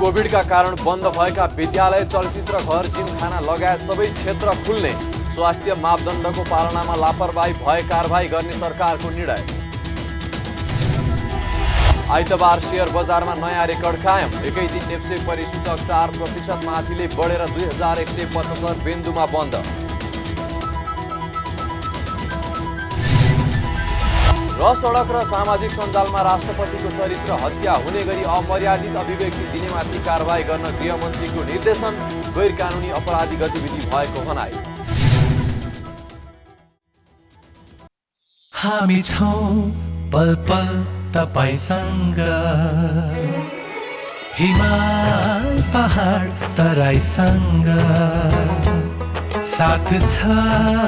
कोभिडका कारण बन्द भएका विद्यालय, चलचित्र घर, जिमखाना लगायत सबै क्षेत्र खुल्ने। स्वास्थ्य मापदण्डको पालनामा लापरवाही भए कारबाही गर्ने सरकारको निर्णय। आइतबार शेयर बजारमा नयाँ रेकर्ड कायम। एकै दिन नेप्से परिसूचक 4% माथिले बढेर 2175 बिन्दुमा बन्द। र सडक र सामाजिक सञ्जालमा राष्ट्रपतिको चरित्र हत्या हुने गरी अमर्यादित अभिव्यक्ति दिनेमाथि कारबाही गर्न गृहमन्त्रीको निर्देशन। गैर कानुनी अपराधी गतिविधि भएको भनाई। हामी छौं पल पल तपाईसँग, हिमाल पहाड तराईसँग, साथ छ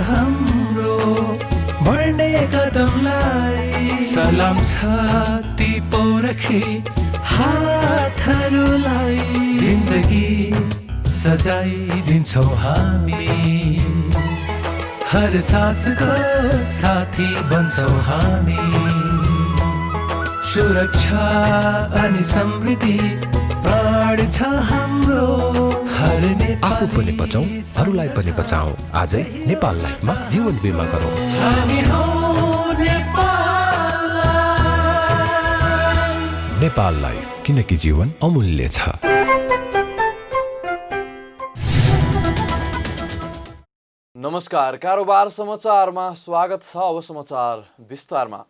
हाम्रो बढ्ने कदमलाई। सलाम छ ती पोरखी हातहरूलाई, जिन्दगी सजाइदिन्छौँ हामी, हर सासको साथी बन्छौँ हामी। सुरक्षा अनि समृद्धि प्राण छ हाम्रो, हर आफू पनि बचाऊ, अरूलाई पनि बचाऊ। आजै नेपाल लाइफमा जीवन बिमा गरौँ। हामी हौं नेपाल लाइफ। नेपाल लाइफ, किनकि जीवन अमूल्य छ। नमस्कार, कारोबार समाचारमा स्वागत छ। अब समाचार विस्तारमा।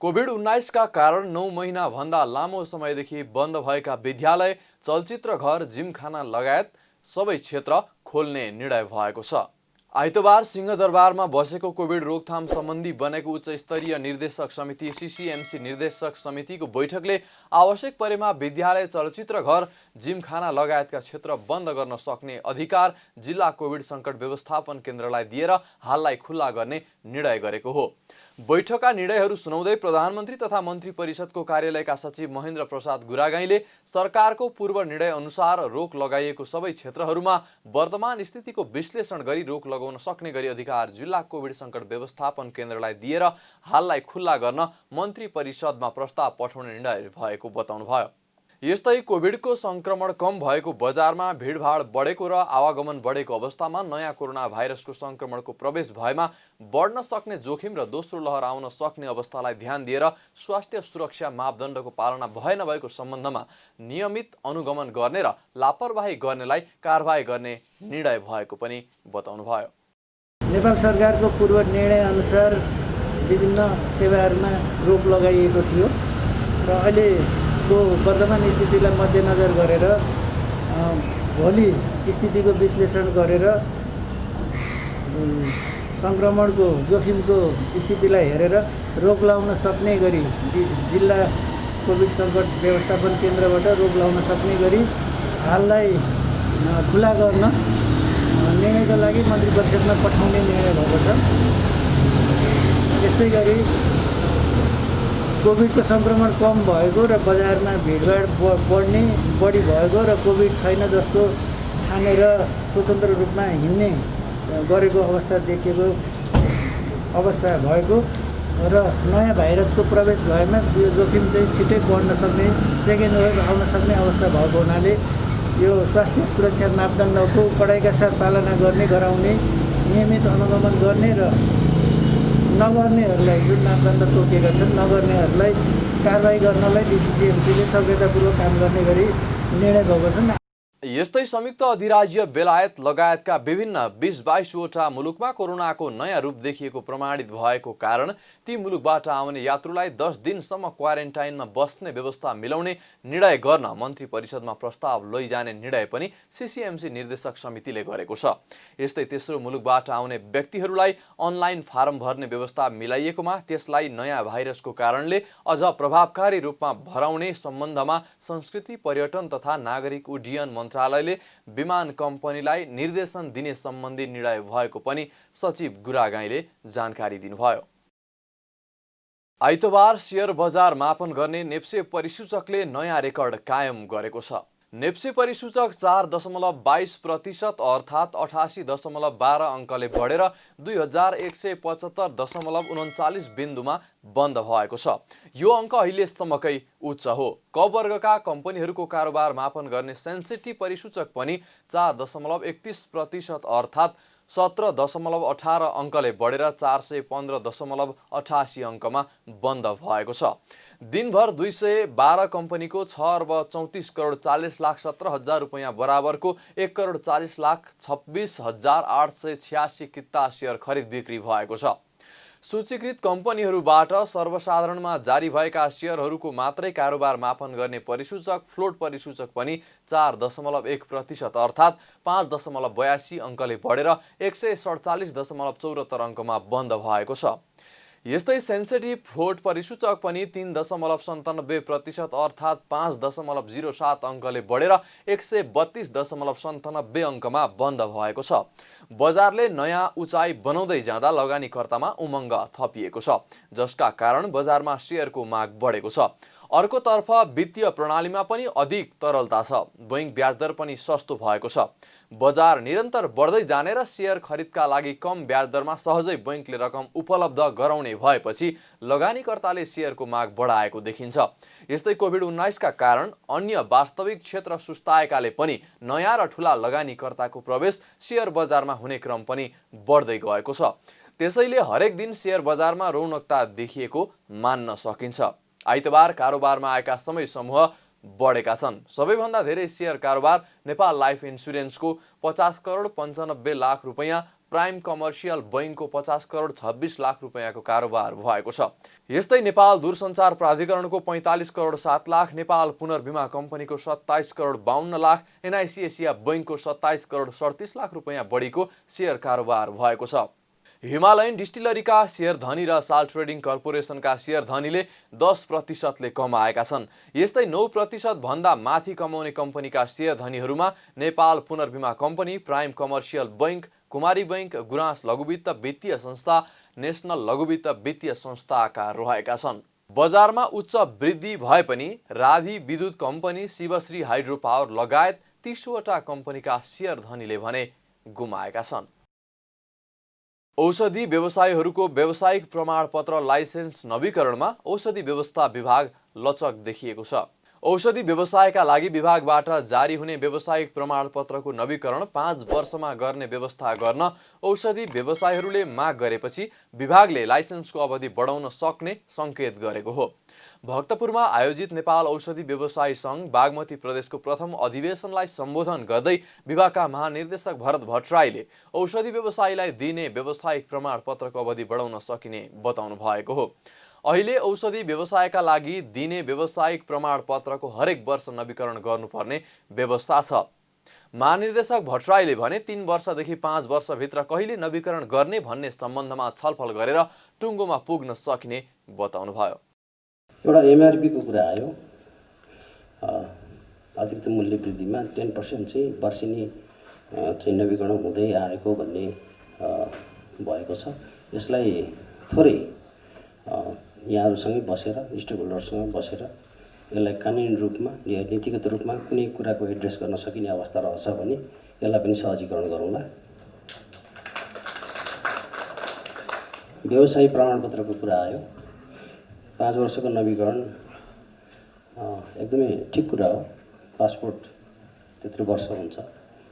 कोभिड-19 का कारण 9 महिना भन्दा लामो समयदेखि बन्द भएका विद्यालय, चलचित्र घर, जिमखाना लगायत सबै क्षेत्र खोल्ने निर्णय भएको छ। आइतबार सिंहदरबारमा बसेको कोभिड रोकथाम सम्बन्धी बनेको उच्च स्तरीय निर्देशक समिति सीसीएमसी निर्देशक समितिको बैठकले आवश्यक परेमा विद्यालय, चलचित्र घर, जिमखाना लगायतका क्षेत्र बन्द गर्न सक्ने अधिकार जिल्ला कोभिड सङ्कट व्यवस्थापन केन्द्रलाई दिएर हाललाई खुल्ला गर्ने निर्णय गरेको हो। बैठकका निर्णयहरू सुनाउँदै प्रधानमन्त्री तथा मन्त्री परिषदको कार्यालयका सचिव महेन्द्र प्रसाद गुरागाईले सरकारको पूर्व निर्णय अनुसार रोक लगाइएको सबै क्षेत्रहरूमा वर्तमान स्थितिको विश्लेषण गरी रोक लगाउन सक्ने गरी अधिकार जिल्ला कोभिड सङ्कट व्यवस्थापन केन्द्रलाई दिएर हाललाई खुल्ला गर्न मन्त्री परिषदमा प्रस्ताव पठाउने निर्णय भएको बताउनुभयो। यस्तै कोभिडको संक्रमण कम भएको बजारमा भिडभाड बढेको र आवागमन बढेको अवस्थामा नयाँ कोरोना भाइरसको संक्रमणको प्रवेश भएमा बढ्न सक्ने जोखिम र दोस्रो लहर आउन सक्ने अवस्थालाई ध्यान दिएर स्वास्थ्य सुरक्षा मापदण्डको पालना भए नभएको सम्बन्धमा नियमित अनुगमन गर्ने र लापरवाही गर्नेलाई कारबाही गर्ने निर्णय भएको पनि बताउनुभयो। नेपाल सरकारको पूर्व निर्णय अनुसार विभिन्न सेवाहरूमा रोक लगाइएको थियो र अहिलेको वर्तमान स्थितिलाई मध्यनजर गरेर भोलि स्थितिको विश्लेषण गरेर सङ्क्रमणको जोखिमको स्थितिलाई हेरेर रोक लगाउन सक्ने गरी जिल्ला कोभिड सङ्कट व्यवस्थापन केन्द्रबाट रोक लगाउन सक्ने गरी हाललाई खुला गर्न निर्णयको लागि मन्त्री परिषदमा पठाउने निर्णय भएको छ। त्यस्तै गरी कोभिडको सङ्क्रमण कम भएको र बजारमा भिडभाड बढी भएको र कोभिड छैन जस्तो ठानेर स्वतन्त्र रूपमा हिँड्ने गरेको अवस्था देखिएको अवस्था भएको र नयाँ भाइरसको प्रवेश भएमा यो जोखिम चाहिँ छिटै बढ्न सक्ने, सेकेन्ड वेभ आउन सक्ने अवस्था भएको हुनाले यो स्वास्थ्य सुरक्षा मापदण्डको कडाइका साथ पालना गर्ने, गराउने, नियमित अनुगमन गर्ने र नगर्नेहरूलाई जुन मापदण्ड तोकेका छन् नगर्नेहरूलाई कारबाही गर्नलाई डिसिसिएमसीले सक्रियतापूर्वक काम गर्ने गरी निर्णय भएको छ। यस्तै संयुक्त अधिराज्य बेलायत लगायतका विभिन्न 20-22 वटा मुलुकमा कोरोनाको नयाँ रूप देखिएको प्रमाणित भएको कारण ती मुलुकबाट आउने यात्रुलाई 10 दिनसम्म क्वारेन्टाइनमा बस्ने व्यवस्था मिलाउने निर्णय गर्न मन्त्री परिषदमा प्रस्ताव लैजाने निर्णय पनि सीसीएमसी निर्देशक समितिले गरेको छ। यस्तै तेस्रो मुलुकबाट आउने व्यक्तिहरूलाई अनलाइन फारम भर्ने व्यवस्था मिलाइएकोमा त्यसलाई नयाँ भाइरसको कारणले अझ प्रभावकारी रूपमा भराउने सम्बन्धमा संस्कृति, पर्यटन तथा नागरिक उड्डयन मन्त्रालयले विमान कम्पनीलाई निर्देशन दिने सम्बन्धी निर्णय भएको पनि सचिव गुरागाईले जानकारी दिनुभयो। आइतबार शेयर बजार मापन गर्ने नेप्से परिसूचकले नयाँ रेकर्ड कायम गरेको छ। नेप्सी परिसूचक 4.22% अर्थात् 88.12 अङ्कले बढेर 2175.39 बिन्दुमा बन्द भएको छ। यो अङ्क अहिलेसम्मकै उच्च हो। क वर्गका कम्पनीहरूको कारोबार मापन गर्ने सेन्सिटिभ परिसूचक पनि 4.31% अर्थात् 17.18 अङ्कले बढेर 415.88 अङ्कमा बन्द भएको छ। दिनभर 212 कम्पनीको 6,34,40,17,000 रुपैयाँ बराबरको 1,40,26,886 किता सेयर खरिद बिक्री भएको छ। सूचीकृत कम्पनीहरूबाट सर्वसाधारणमा जारी भएका सेयरहरूको मात्रै कारोबार मापन गर्ने परिसूचक फ्लोट परिसूचक पनि 4.1% अर्थात् 5.82 अङ्कले बढेर 147.74 अङ्कमा बन्द भएको छ। यस्तै सेन्सिटिभ फ्लोट परिसूचक पनि 3.97% अर्थात् 5.07 अङ्कले बढेर 132.97 अङ्कमा बन्द भएको छ। बजारले नयाँ उचाइ बनाउँदै जाँदा लगानीकर्तामा उमङ्ग थपिएको छ, जसका कारण बजारमा सेयरको माग बढेको छ। अर्कोतर्फ वित्तीय प्रणालीमा पनि अधिक तरलता छ। बैंक ब्याज दर पनि सस्तो भएको छ। बजार निरन्तर बढ्दै जाने र सेयर खरिदका लागि कम ब्याज दरमा सहजै बैंकले रकम उपलब्ध गराउने भएपछि लगानीकर्ताले सेयरको माग बढाएको देखिन्छ। यस्तै कोभिड-19 का कारण अन्य वास्तविक क्षेत्र सुस्ताएकाले पनि नयाँ र ठूला लगानीकर्ताको प्रवेश सेयर बजारमा हुने क्रम पनि बढ्दै गएको छ। त्यसैले हरेक दिन सेयर बजारमा रौनकता देखिएको मान्न सकिन्छ। आइतबार कारोबारमा आएका समय समूह बढेका छन्। सबैभन्दा धेरै सेयर कारोबार नेपाल लाइफ इन्स्योरेन्सको 50 करोड 95 लाख रुपैयाँ, प्राइम कमर्सियल बैंकको 50 करोड 26 लाख रुपैयाँको कारोबार भएको छ। यस्तै नेपाल दूरसञ्चार प्राधिकरणको 45 करोड 7 लाख, नेपाल पुनर्बिमा कम्पनीको 27 करोड 52 लाख, एनआइसी एसिया बैंकको 27 करोड 37 लाख रुपैयाँ बढीको सेयर कारोबार भएको छ। हिमालयन डिस्टिलरीका सेयर धनी र साल ट्रेडिङ कर्पोरेसनका सेयर धनीले 10%ले कमाएका छन्। यस्तै 9% भन्दा माथि कमाउने कम्पनीका सेयर धनीहरूमा Nepal Punarbima Company, Prime Commercial Bank, Kumari Bank, Gurans Laghubitta वित्तीय संस्था, नेशनल लघुवित्त वित्तीय संस्थाका रहेका छन्। बजारमा उच्च वृद्धि भए पनि राधि विद्युत कम्पनी, शिवश्री हाइड्रो पावर लगायत 30 वटा कम्पनीका सेयर धनीले भने गुमाएका छन्। औषधि व्यवसायीहरूको व्यावसायिक प्रमाणपत्र लाइसेन्स नवीकरणमा औषधि व्यवस्था विभाग लचक देखिएको छ। औषधि व्यवसायका लागि विभागबाट जारी हुने व्यावसायिक प्रमाणपत्रको नवीकरण 5 वर्षमा गर्ने व्यवस्था गर्न औषधि व्यवसायीहरूले माग गरेपछि विभागले लाइसेन्सको अवधि बढाउन सक्ने संकेत गरेको हो। भक्तपुरमा आयोजित नेपाल औषधि व्यवसायी सङ्घ बागमती प्रदेशको प्रथम अधिवेशनलाई सम्बोधन गर्दै विभागका महानिर्देशक भरत भट्टराईले औषधि व्यवसायीलाई दिने व्यावसायिक प्रमाणपत्रको अवधि बढाउन सकिने बताउनु भएको हो। अहिले औषधि व्यवसायका लागि दिने व्यावसायिक प्रमाणपत्रको हरेक वर्ष नवीकरण गर्नुपर्ने व्यवस्था छ। महानिर्देशक भट्टराईले भने 3 वर्षदेखि 5 वर्षभित्र कहिले नवीकरण गर्ने भन्ने सम्बन्धमा छलफल गरेर टुङ्गोमा पुग्न सकिने बताउनुभयो। एउटा एमआरपीको कुरा आयो। अतिरिक्त मूल्य वृद्धिमा 10% चाहिँ वर्षेनी चाहिँ नवीकरण हुँदै आएको भन्ने भएको छ। यसलाई थोरै यहाँहरूसँगै बसेर स्टेक होल्डरसँग बसेर यसलाई कानुनी रूपमा या नीतिगत रूपमा कुनै कुराको एड्रेस गर्न सकिने अवस्था रहेछ भने यसलाई पनि सहजीकरण गरौँला। व्यवसायी प्रमाणपत्रको कुरा आयो। 5 वर्षको नवीकरण एकदमै ठिक कुरा हो। पासपोर्ट त्यत्रो वर्ष हुन्छ,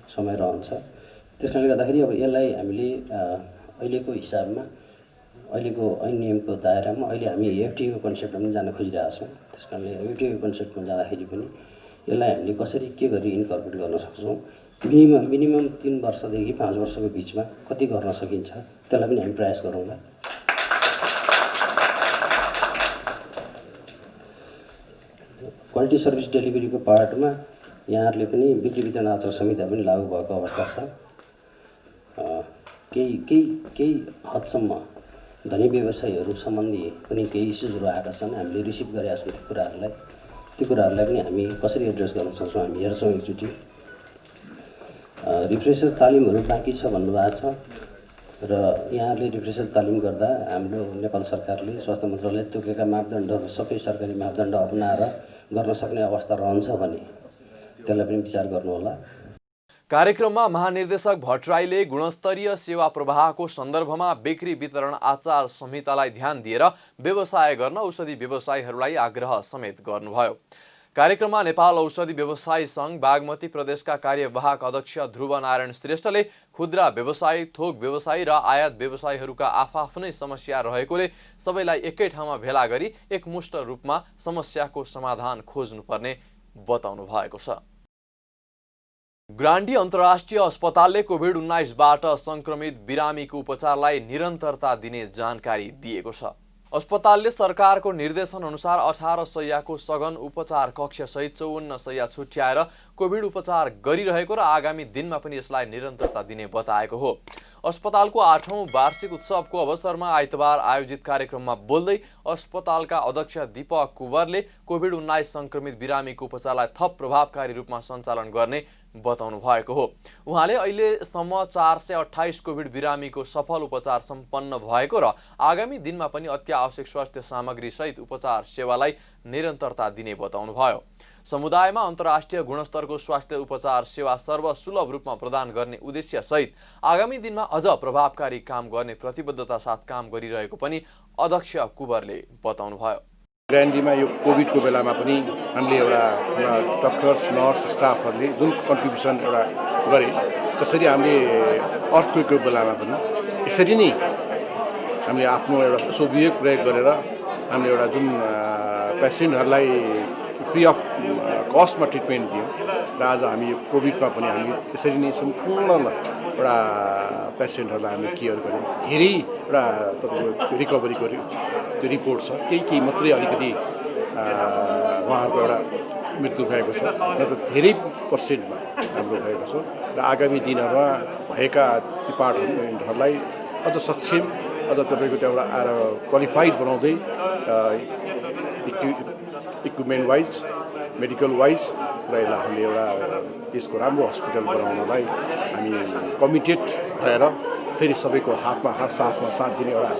समय रहन्छ। त्यसकारणले गर्दाखेरि अब यसलाई हामीले अहिलेको हिसाबमा अहिलेको ऐन नियमको दायरामा अहिले हामी एफटीको कन्सेप्टमा पनि जान खोजिरहेका छौँ। त्यसकारणले एफटीको कन्सेप्टमा जाँदाखेरि पनि यसलाई हामीले कसरी के गरी इन्कर्पोरेट गर्न सक्छौँ, मिनिमम 3 वर्षदेखि 5 वर्षको बिचमा कति गर्न सकिन्छ त्यसलाई पनि हामी प्रयास गरौँला। क्वालिटी सर्भिस डेलिभरीको पार्टमा यहाँहरूले पनि बिक्री वितरण आचार संहिता पनि लागू भएको अवस्था छ। केही हदसम्म धनी व्यवसायीहरू सम्बन्धी पनि केही इस्युजहरू आएका छन्। हामीले रिसिभ गरेका छौँ त्यो कुराहरूलाई पनि हामी कसरी एड्रेस गर्न सक्छौँ हामी हेर्छौँ एकचोटि। रिफ्रेसर तालिमहरू बाँकी छ भन्नुभएको छ र यहाँहरूले रिफ्रेसर तालिम गर्दा हाम्रो नेपाल सरकारले स्वास्थ्य मन्त्रालयले तोकेका मापदण्डहरू सबै सरकारी मापदण्ड अपनाएर गर्न सक्ने अवस्था रहन्छ भने त्यसलाई पनि विचार गर्नुहोला। कार्यक्रममा महानिर्देशक भट्टराईले गुणस्तरीय सेवा प्रवाहको सन्दर्भमा बिक्री वितरण आचार संहितालाई ध्यान दिएर व्यवसाय गर्न औषधि व्यवसायीहरूलाई आग्रह समेत गर्नुभयो। कार्यक्रममा नेपाल औषधि व्यवसायी सङ्घ बागमती प्रदेशका कार्यवाहक अध्यक्ष ध्रुव नारायण श्रेष्ठले खुद्रा व्यवसायी, थोक व्यवसायी र आयात व्यवसायीहरूका आफ्नै समस्या रहेकोले सबैलाई एकै ठाउँमा भेला गरी एकमुष्ट रूपमा समस्याको समाधान खोज्नुपर्ने बताउनु भएको छ। ग्रान्डी अन्तर्राष्ट्रिय अस्पतालले कोभिड-19बाट संक्रमित बिरामीको उपचारलाई निरन्तरता दिने जानकारी दिएको छ। अस्पतालले सरकारको निर्देशन अनुसार 18 शय्याको सघन उपचार कक्ष सहित 54 शय्या छुट्याएर कोभिड उपचार गरिरहेको र आगामी दिनमा पनि यसलाई निरन्तरता दिने बताएको हो। अस्पतालको 8औं वार्षिक उत्सवको अवसरमा आइतबार आयोजित कार्यक्रममा बोल्दै अस्पतालका अध्यक्ष दीपक कुँवरले कोभिड-19 संक्रमित बिरामीको उपचारलाई थप प्रभावकारी रूपमा सञ्चालन गर्ने बताउनु भएको हो। उहाँले अहिलेसम्म 428 कोभिड बिरामीको सफल उपचार सम्पन्न भएको र आगामी दिनमा पनि अत्यावश्यक स्वास्थ्य सामग्री सहित उपचार सेवालाई निरन्तरता दिने बताउनुभयो। समुदायमा अन्तर्राष्ट्रिय गुणस्तरको स्वास्थ्य उपचार सेवा सर्वसुलभ रूपमा प्रदान गर्ने उद्देश्य सहित आगामी दिनमा अझ प्रभावकारी काम गर्ने प्रतिबद्धता साथ काम गरिरहेको पनि अध्यक्ष कुँवरले बताउनुभयो। ग्रान्डीमा यो कोभिडको बेलामा पनि हामीले एउटा डक्टर्स, नर्स, स्टाफहरूले जुन कन्ट्रिब्युसन एउटा गरे, त्यसरी हामीले अर्थक्वेकको बेलामा पनि यसरी नै हामीले आफ्नो एउटा सोभियोग प्रयोग गरेर हामीले एउटा जुन पेसेन्टहरूलाई फ्री अफ कस्टमा ट्रिटमेन्ट दियौँ र आज हामी यो कोभिडमा पनि हामी त्यसरी नै सम्पूर्ण एउटा पेसेन्टहरूलाई हामीले केयर गऱ्यौँ। धेरै एउटा तपाईँको रिकभरीको त्यो रिपोर्ट छ, केही मात्रै अलिकति उहाँहरूको एउटा मृत्यु भएको छ, न त धेरै पर्सेन्टमा राम्रो भएको छ र आगामी दिनहरूमा भएका डिपार्टमेन्टहरूलाई अझ सक्षम, अझ तपाईँको त्यो एउटा क्वालिफाइड बनाउँदै इक्विपमेन्ट वाइज, मेडिकल वाइज र यसलाई हामीले एउटा देशको राम्रो हस्पिटल बनाउनलाई हामी कमिटेड भएर फेरि सबैको हातमा हात साथमा साथ दिने एउटा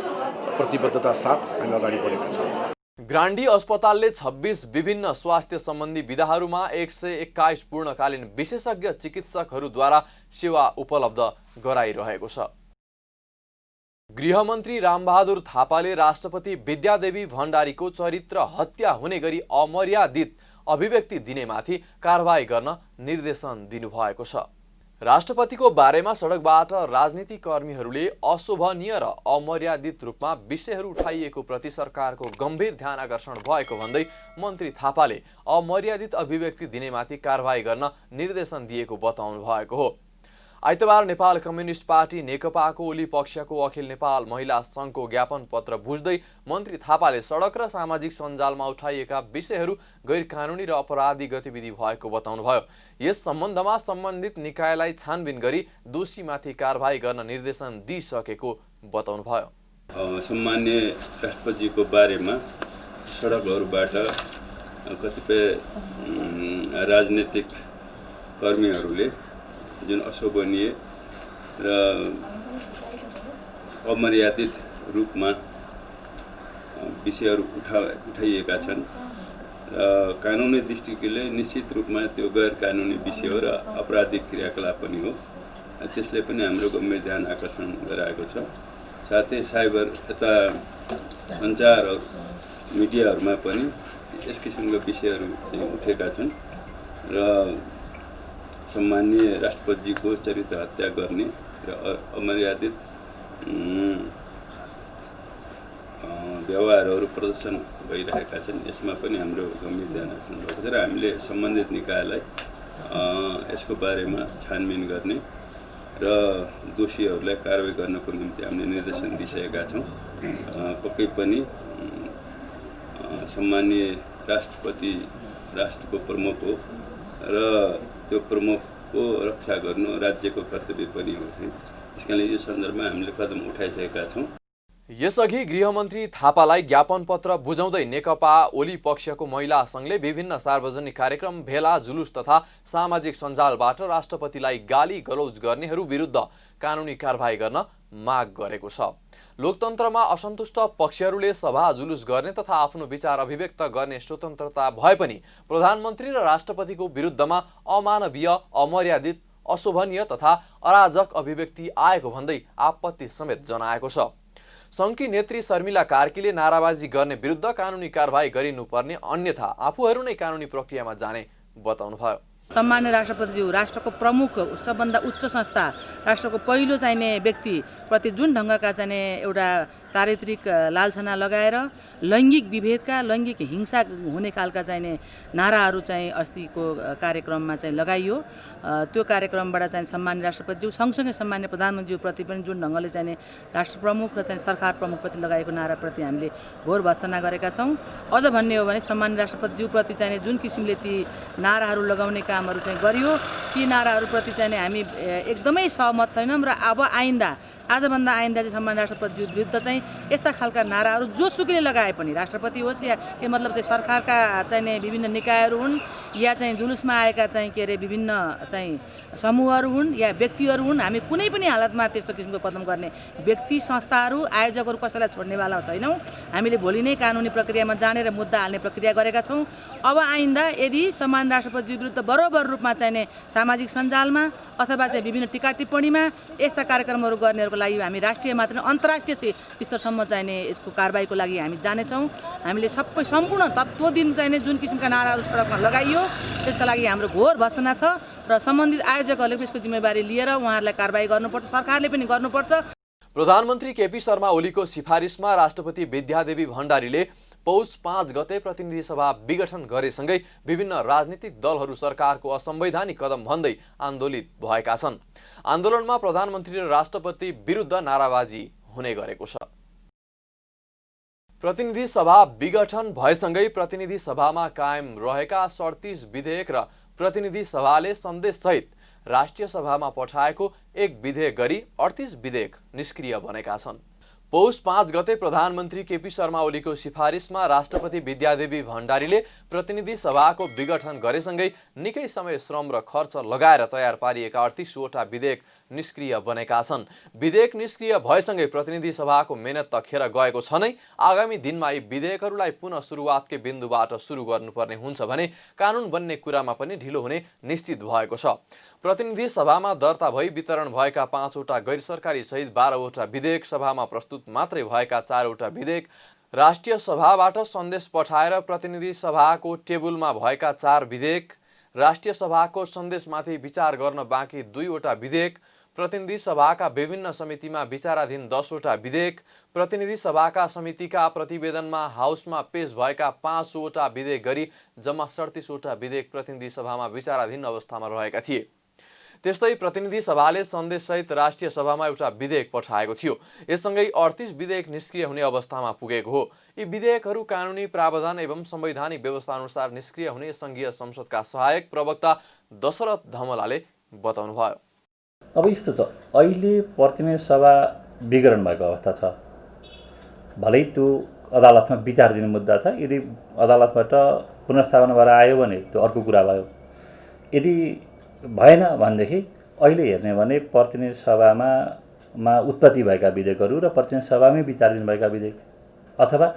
प्रतिबद्धता साथ हामी अगाडि बढेका छौँ। ग्रान्डी अस्पतालले 26 विभिन्न स्वास्थ्य सम्बन्धी विधाहरूमा 121 पूर्णकालीन विशेषज्ञ चिकित्सकहरूद्वारा सेवा उपलब्ध गराइरहेको छ। गृहमन्त्री रामबहादुर थापाले राष्ट्रपति विद्यादेवी भण्डारीको चरित्र हत्या हुने गरी अमर्यादित अभिव्यक्ति दिनेमाथि कारबाही गर्न निर्देशन दिनुभएको छ। राष्ट्रपतिको बारेमा सडकबाट राजनीतिक कर्मीहरूले अशोभनीय र अमर्यादित रूपमा विषयहरू उठाइएको प्रति सरकारको गम्भीर ध्यान आकर्षण भएको भन्दै मन्त्री थापाले अमर्यादित अभिव्यक्ति दिनेमाथि कारबाही गर्न निर्देशन दिएको बताउनु भएको हो। आइतबार नेपाल कम्युनिस्ट पार्टी नेकपाको ओली पक्षको अखिल नेपाल महिला सङ्घको ज्ञापन पत्र बुझ्दै मन्त्री थापाले सडक र सामाजिक सञ्जालमा उठाइएका विषयहरू गैर कानुनी र अपराधी गतिविधि भएको बताउनुभयो। यस सम्बन्धमा सम्बन्धित निकायलाई छानबिन गरी दोषीमाथि कारबाही गर्न निर्देशन दिइसकेको बताउनुभयो। सम्मान्य राष्ट्रपतिजीको बारेमा सडकहरूबाट कतिपय राजनीतिक कर्मीहरूले जुन अशोभनीय र अमर्यादित रूपमा विषयहरू उठाइएका छन् र कानुनी दृष्टिले निश्चित रूपमा त्यो गैर कानुनी विषय हो र आपराधिक क्रियाकलाप पनि हो। त्यसले पनि हाम्रो गम्भीर ध्यान आकर्षण गराएको छ। साथै साइबर यता सञ्चार मिडियाहरूमा पनि यस किसिमका विषयहरू उठेका छन् र सम्माननीय राष्ट्रपतिजीको चरित्र हत्या गर्ने र अमर्यादित व्यवहारहरू प्रदर्शन भइरहेका छन्। यसमा पनि हाम्रो गम्भीर ध्यान आकर्षण भएको छ र हामीले सम्बन्धित निकायलाई यसको बारेमा छानबिन गर्ने र दोषीहरूलाई कारबाही गर्नको निम्ति हामीले निर्देशन दिइसकेका छौँ। पक्कै पनि सम्माननीय राष्ट्रपति राष्ट्रको प्रमुख हो र त्यो प्रमुखको रक्षा गर्नु राज्यको कर्तव्य पनि हो। त्यसकारणले यो सन्दर्भमा हामीले कदम उठाइसकेका छौँ। यसअघि गृहमन्त्री थापालाई ज्ञापन पत्र बुझाउँदै नेकपा ओली पक्षको महिला सङ्घले विभिन्न सार्वजनिक कार्यक्रम, भेला, जुलुस तथा सामाजिक सञ्जालबाट राष्ट्रपतिलाई गाली गलौज गर्नेहरू विरुद्ध कानुनी कारबाही गर्न माग गरेको छ। लोकतन्त्रमा असन्तुष्ट पक्षहरूले सभा जुलुस गर्ने तथा आफ्नो विचार अभिव्यक्त गर्ने स्वतन्त्रता भए पनि प्रधानमन्त्री र राष्ट्रपतिको विरुद्धमा अमानवीय, अमर्यादित, अशोभनीय तथा अराजक अभिव्यक्ति आएको भन्दै आपत्ति समेत जनाएको छ। सङ्घकी नेत्री शर्मिला कार्कीले नाराबाजी गर्ने विरुद्ध कानुनी कारबाही गरिनुपर्ने, अन्यथा आफूहरू नै कानुनी प्रक्रियामा जाने बताउनुभयो। सम्मान्य राष्ट्रपतिज्यू, राष्ट्रको प्रमुख, सबभन्दा उच्च संस्था, राष्ट्रको पहिलो चाहिने व्यक्ति प्रति जुन ढङ्गका चाहिने एउटा चारित्रिक लालछना लगाएर लैङ्गिक विभेदका, लैङ्गिक हिंसा हुने खालका चाहिने नाराहरू चाहिँ अस्तिको कार्यक्रममा चाहिँ लगाइयो। त्यो कार्यक्रमबाट चाहिँ सम्मान्य राष्ट्रपतिज्यू सँगसँगै सम्मान्य प्रधानमन्त्रीज्यूप्रति पनि जुन ढङ्गले चाहिँ राष्ट्र प्रमुख र चाहिँ सरकार प्रमुखप्रति लगाएको नाराप्रति हामीले घोर भर्त्सना गरेका छौँ। अझ भन्ने हो भने सम्मान्य राष्ट्रपतिज्यूप्रति चाहिँ जुन किसिमले ती नाराहरू लगाउने कामहरू चाहिँ गरियो, ती नाराहरूप्रति चाहिँ हामी एकदमै सहमत छैनौँ र अब आजभन्दा आइन्दा चाहिँ सम्मान्य राष्ट्रपतिज्यू विरुद्ध चाहिँ यस्ता खालका नाराहरू जोसुकैले लगाए पनि, राष्ट्रपति होस् या के मतलब चाहिँ सरकारका चाहिँ विभिन्न निकायहरू हुन् या चाहिँ जुलुसमा आएका चाहिँ के अरे विभिन्न चाहिँ समूहहरू हुन् या व्यक्तिहरू हुन्, हामी कुनै पनि हालतमा त्यस्तो किसिमको कदम गर्ने व्यक्ति, संस्थाहरू, आयोजकहरू कसैलाई छोड्नेवाला छैनौँ। हामीले भोलि नै कानुनी प्रक्रियामा जाने र मुद्दा हाल्ने प्रक्रिया गरेका छौँ। अब आइन्दा यदि सम्मान्य राष्ट्रपतिज्यू विरुद्ध बरोबर रूपमा चाहिने सामाजिक सञ्जालमा अथवा चाहिँ विभिन्न टिका टिप्पणीमा यस्ता कार्यक्रमहरू गर्नेहरूको लागि हामी राष्ट्रिय मात्र अन्तर्राष्ट्रिय स्तरसम्म चाहिने यसको कारबाहीको लागि हामी जानेछौँ। हामीले सबै सम्पूर्ण तत्त्व दिन चाहिने जुन किसिमका नाराहरू सडकमा लगाइयो त्यसका लागि हाम्रो घोर भर्त्सना छ र सम्बन्धित आयोजकहरूले पनि यसको जिम्मेवारी लिएर उहाँहरूलाई कारबाही गर्नुपर्छ, सरकारले पनि गर्नुपर्छ। प्रधानमन्त्री केपी शर्मा ओलीको सिफारिसमा राष्ट्रपति विद्यादेवी भण्डारीले पौष 5 गते प्रतिनिधि सभा विघटन गरेसँगै विभिन्न राजनीतिक दलहरू सरकारको असंवैधानिक कदम भन्दै आन्दोलित भएका छन्। आन्दोलनमा प्रधानमन्त्री र राष्ट्रपति विरुद्ध नाराबाजी हुने गरेको छ। प्रतिनिधि सभा विघटन भएसँगै प्रतिनिधि सभामा कायम रहेका 37 विधेयक र प्रतिनिधि सभाले सन्देशसहित राष्ट्रिय सभामा पठाएको एक विधेयक गरी 38 विधेयक निष्क्रिय बनेका छन्। पौष 5 गते प्रधानमन्त्री केपी शर्मा ओलीको सिफारिसमा राष्ट्रपति विद्यादेवी भण्डारीले प्रतिनिधि सभाको विघटन गरेसँगै निकै समय, श्रम र खर्च लगाएर तयार पारिएका 38 वटा विधेयक निष्क्रिय बनेका छन्। विधेयक निष्क्रिय भएसँगै प्रतिनिधि सभाको मेहनत त खेर गएको छ नै। आगामी दिनमा यी विधेयकहरूलाई पुनः सुरुवातकै बिन्दुबाट सुरु गर्नुपर्ने हुन्छ भने कानुन बन्ने कुरामा पनि ढिलो हुने निश्चित भएको छ। प्रतिनिधि सभामा दर्ता भई वितरण भएका 5 वटा गैर सरकारी सहित 12 वटा विधेयक, सभामा प्रस्तुत मात्रै भएका 4 वटा विधेयक, राष्ट्रिय सभाबाट सन्देश पठाएर प्रतिनिधि सभाको टेबुलमा भएका 4 विधेयक, राष्ट्रिय सभाको सन्देशमाथि विचार गर्न बाँकी 2 वटा विधेयक, प्रतिनिधि सभाका विभिन्न समितिमा विचाराधीन 10 वटा विधेयक, प्रतिनिधि सभाका समितिका प्रतिवेदनमा हाउसमा पेश भएका 5 वटा विधेयक गरी जम्मा 37 वटा विधेयक प्रतिनिधि सभामा विचाराधीन अवस्थामा रहेका थिए। त्यस्तै प्रतिनिधि सभाले सन्देशसहित राष्ट्रिय सभामा एउटा विधेयक पठाएको थियो। यससँगै 38 विधेयक निष्क्रिय हुने अवस्थामा पुगेको हो। यी विधेयकहरू कानुनी प्रावधान एवं संवैधानिक व्यवस्था अनुसार निष्क्रिय हुने संघीय संसदका सहायक प्रवक्ता दशरथ धमलाले बताउनुभयो। अब यस्तो छ, अहिले प्रतिनिधि सभा विघटन भएको अवस्था छ। भलै त्यो अदालतमा विचार दिने मुद्दा छ। यदि अदालतबाट पुनर्स्थापना भएर आयो भने त्यो अर्को कुरा भयो। यदि भएन भनेदेखि अहिले हेर्ने भने प्रतिनिधि सभामा उत्पत्ति भएका विधेयकहरू र प्रतिनिधि सभामै विचाराधीन भएका विधेयक अथवा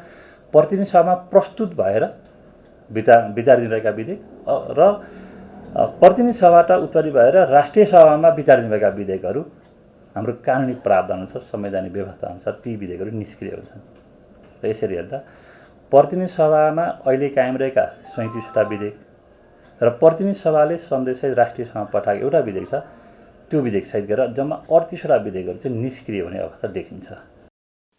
प्रतिनिधि सभामा प्रस्तुत भएर विचाराधीन रहेका विधेयक र प्रतिनिधि सभाबाट उत्पत्ति भएर राष्ट्रिय सभामा विचाराधीन भएका विधेयकहरू हाम्रो कानुनी प्रावधान अनुसार, संवैधानिक व्यवस्था अनुसार ती विधेयकहरू निष्क्रिय हुन्छन्। र यसरी हेर्दा प्रतिनिधि सभामा अहिले कायम रहेका 37 वटा विधेयक र प्रतिनिधि सभाले सन्देशसहित राष्ट्रिय सभामा पठाएको एउटा विधेयक छ, त्यो विधेयक सहित गरेर जम्मा 38 वटा विधेयकहरू चाहिँ निष्क्रिय हुने अवस्था देखिन्छ।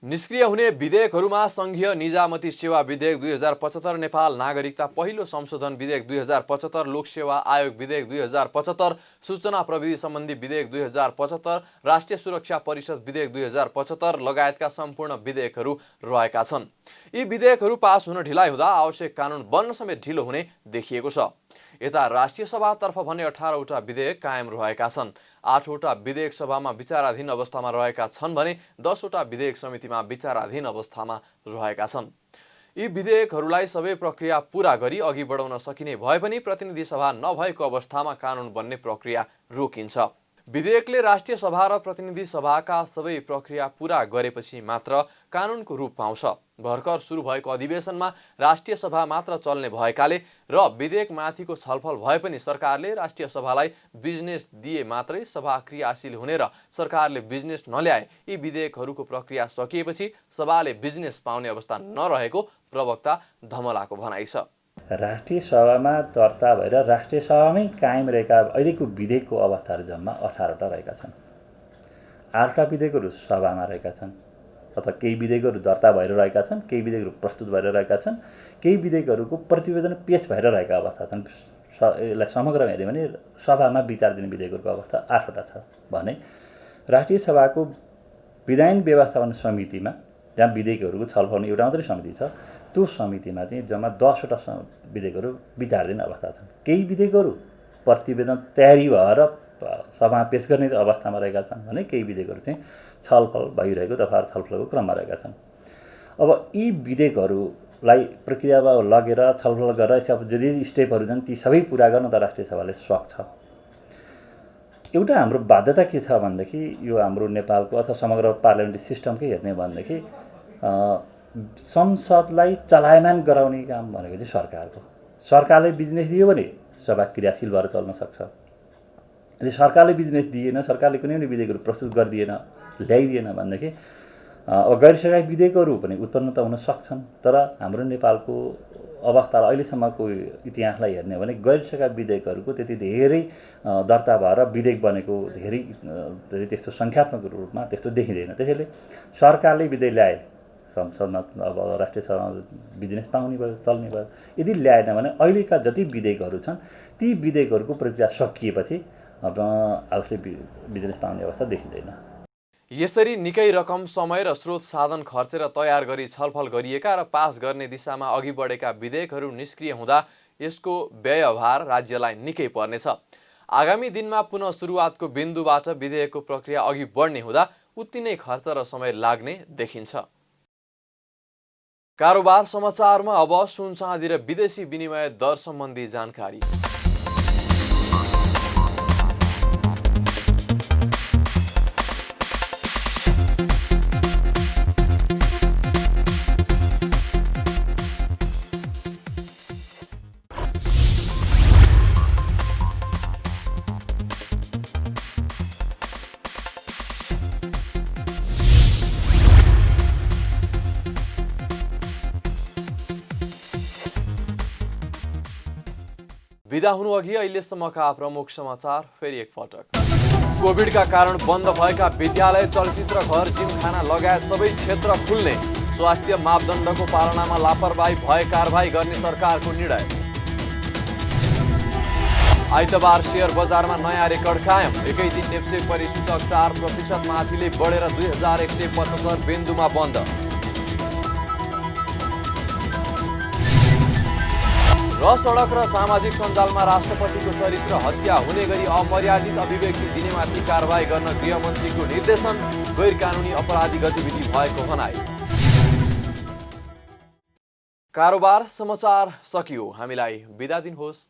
निष्क्रिय हुने विधेयकहरूमा संघीय निजामती सेवा विधेयक 2075, नेपाल नागरिकता पहिलो संशोधन विधेयक 2075, लोकसेवा आयोग विधेयक 2075, सूचना प्रविधि सम्बन्धी विधेयक 2075, राष्ट्रिय सुरक्षा परिषद विधेयक 2075 लगायतका सम्पूर्ण विधेयकहरू रहेका छन्। यी विधेयकहरू पास हुन ढिलाइ हुँदा आवश्यक कानुन बन्न समेत ढिलो हुने देखिएको छ। यता राष्ट्रिय सभातर्फ भने 18वटा विधेयक कायम रहेका छन्। 8वटा विधेयक सभामा विचाराधीन अवस्थामा रहेका छन् भने 10वटा विधेयक समितिमा विचाराधीन अवस्थामा रहेका छन्। यी विधेयकहरूलाई सबै प्रक्रिया पूरा गरी अघि बढाउन सकिने भए पनि प्रतिनिधि सभा नभएको अवस्थामा कानुन बन्ने प्रक्रिया रोकिन्छ। विधेयकले राष्ट्रिय सभा र प्रतिनिधि सभाका सबै प्रक्रिया पूरा गरेपछि मात्र कानुनको रूप पाउँछ। भर्खर सुरु भएको अधिवेशनमा राष्ट्रिय सभा मात्र चल्ने भएकाले र विधेयकमाथिको छलफल भए पनि सरकारले राष्ट्रिय सभालाई बिजनेस दिए मात्रै सभा क्रियाशील हुने र सरकारले बिजनेस नल्याए यी विधेयकहरूको प्रक्रिया सकिएपछि सभाले बिजनेस पाउने अवस्था नरहेको प्रवक्ता धमलाको भनाइ छ। राष्ट्रिय सभामा दर्ता भएर राष्ट्रिय सभामै कायम रहेका अहिलेको विधेयकको अवस्थाहरू जम्मा 18वटा रहेका छन्। 8वटा विधेयकहरू सभामा रहेका छन् अथवा केही विधेयकहरू दर्ता भएर रहेका छन्, केही विधेयकहरू प्रस्तुत भएर रहेका छन्, केही विधेयकहरूको प्रतिवेदन पेश भएर रहेका अवस्था छन्। यसलाई समग्रमा हेऱ्यो भने सभामा विचार दिने विधेयकहरूको अवस्था 8वटा छ भने राष्ट्रिय सभाको विधान व्यवस्थापन समितिमा जहाँ विधेयकहरूको छलफल हुने एउटा मात्रै समिति छ, त्यो समितिमा चाहिँ जम्मा 10वटा विधेयकहरू विचाराधीन अवस्था छन्। केही विधेयकहरू प्रतिवेदन तयारी भएर सभामा पेश गर्ने अवस्थामा रहेका छन् भने केही विधेयकहरू चाहिँ छलफल भइरहेको तथा छलफलको क्रममा रहेका छन्। अब यी विधेयकहरूलाई प्रक्रियामा लगेर छलफल गरेर जति स्टेपहरू छन् ती सबै पुरा गर्न त राष्ट्रिय सभाले सक्छ। एउटा हाम्रो बाध्यता के छ भनेदेखि यो हाम्रो नेपालको अथवा समग्र पार्लियामेन्ट्री सिस्टमकै हेर्ने भनेदेखि संसदलाई चलायमान गराउने काम भनेको चाहिँ सरकारको। सरकारले बिजनेस दियो भने सभा क्रियाशील भएर चल्न सक्छ। यदि सरकारले बिजनेस दिएन, सरकारले कुनै पनि विधेयकहरू प्रस्तुत गरिदिएन, ल्याइदिएन भनेदेखि अब गैर सरकारी विधेयकहरू पनि उत्पन्न त हुन सक्छन्। तर हाम्रो नेपालको अवस्था अहिलेसम्मको इतिहासलाई हेर्ने हो भने गैर सरकारी विधेयकहरूको त्यति धेरै दर्ता भएर विधेयक बनेको धेरै त्यस्तो सङ्ख्यात्मक रूपमा त्यस्तो देखिँदैन। त्यसैले सरकारले विधेयक ल्याए संसदमा अब राष्ट्रिय सभामा बिजनेस पाउने भयो, चल्ने भयो। यदि ल्याएन भने अहिलेका जति विधेयकहरू छन् ती विधेयकहरूको प्रक्रिया सकिएपछि अब आफूले बिजनेस पाउने अवस्था देखिँदैन। यसरी निकै रकम, समय र स्रोत साधन खर्चेर तयार गरी छलफल गरिएका र पास गर्ने दिशामा अघि बढेका विधेयकहरू निष्क्रिय हुँदा यसको व्ययभार राज्यलाई निकै पर्नेछ। आगामी दिनमा पुनः सुरुवातको बिन्दुबाट विधेयकको प्रक्रिया अघि बढ्ने हुँदा उति नै खर्च र समय लाग्ने देखिन्छ। कारोबार समाचारमा अब सुन चाँदी र विदेशी विनिमय दर सम्बन्धी जानकारी। बिदा हुनु अघि अहिलेसम्मका प्रमुख समाचार फेरि एकपटक। कोभिडका कारण बन्द भएका विद्यालय, चलचित्र घर, जिमखाना लगायत सबै क्षेत्र खुल्ने। स्वास्थ्य मापदण्डको पालनामा लापरवाही भए कारबाही गर्ने सरकारको निर्णय। आइतबार शेयर बजारमा नयाँ रेकर्ड कायम। एकै दिन नेप्से परिसूचक 4% माथिले बढेर 2175 बिन्दुमा बन्द। र सडक र सामाजिक सञ्जालमा राष्ट्रपतिको चरित्र हत्या हुने गरी अमर्यादित अभिव्यक्ति दिनेमाथि कारबाही गर्न गृहमन्त्रीको निर्देशन। गैर कानुनी अपराधी गतिविधि भएको भनाई। कारोबार समाचार सकियो। हामीलाई बिदा दिनुहोस्।